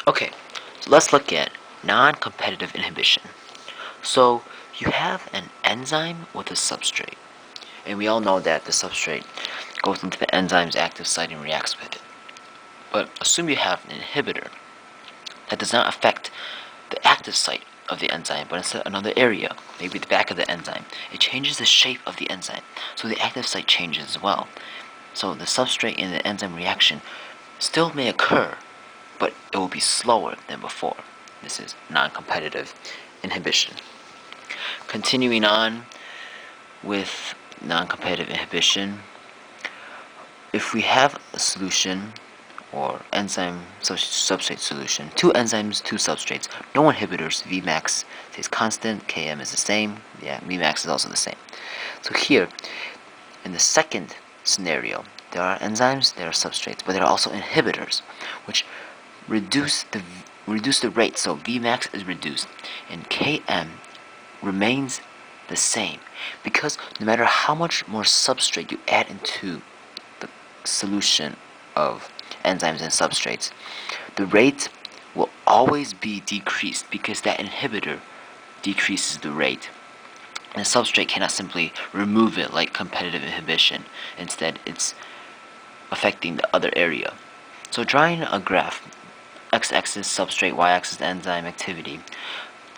Okay, so let's look at non-competitive inhibition. So you have an enzyme with a substrate, and we all know that the substrate goes into the enzyme's active site and reacts with it. But assume you have an inhibitor that does not affect the active site of the enzyme, but instead another area, maybe the back of the enzyme. It changes the shape of the enzyme, so the active site changes as well. So the substrate and the enzyme reaction still may occur, but it will be slower than before. This is non-competitive inhibition. Continuing on with non-competitive inhibition, if we have a solution or enzyme substrate solution, two enzymes, two substrates, no inhibitors, Vmax stays constant, Km is the same, yeah, Vmax is also the same. So here, in the second scenario, there are enzymes, there are substrates, but there are also inhibitors, which reduce the rate, so Vmax is reduced, and Km remains the same, because no matter how much more substrate you add into the solution of enzymes and substrates, the rate will always be decreased because that inhibitor decreases the rate. And the substrate cannot simply remove it like competitive inhibition. Instead, it's affecting the other area. So drawing a graph, x-axis substrate, y-axis enzyme activity,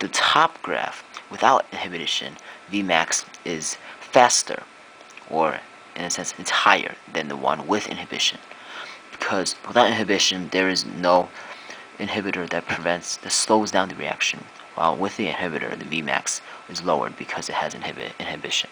the top graph without inhibition, Vmax, is faster, or in a sense it's higher than the one with inhibition, because without inhibition there is no inhibitor that slows down the reaction, while with the inhibitor the Vmax is lowered because it has inhibition.